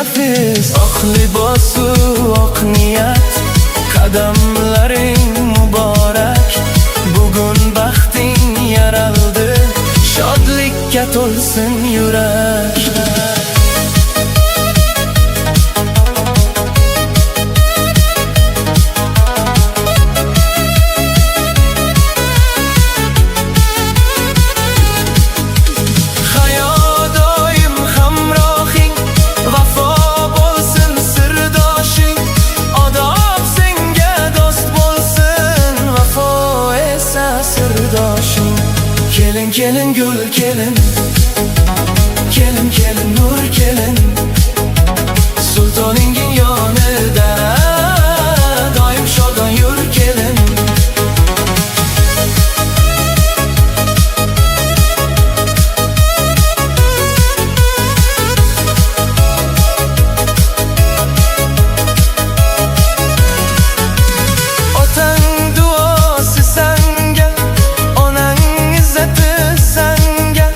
nafis. Oq libosu oq niyat, qadamlaring muborak. Bugun baxting yaraldi, shodlikka to'lsin yurak. Kelin kelin gül kelin, kelin kelin nur kelin, sultoningin yonida doim shodon yur kelin. Otang duosi sanga, onang izzati sanga.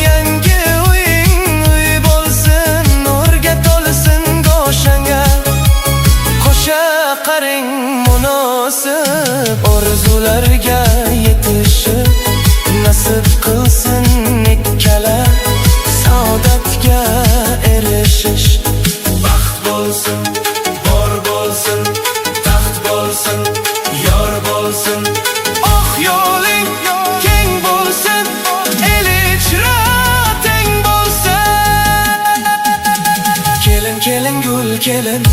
Yangi uying uy bo'lsin, nurga to'lsin go'shanga. Qo'sha qaring munosib, orzularga yetishib nasib qilsin ikkala. Saodatga erishish baxt bo'lsin, bor bo'lsin, taxt bo'lsin, yor bo'lsin. Oh yo'ling keng bo'lsin, el ichra teng bo'lsin. Kelin kelin gul kelin,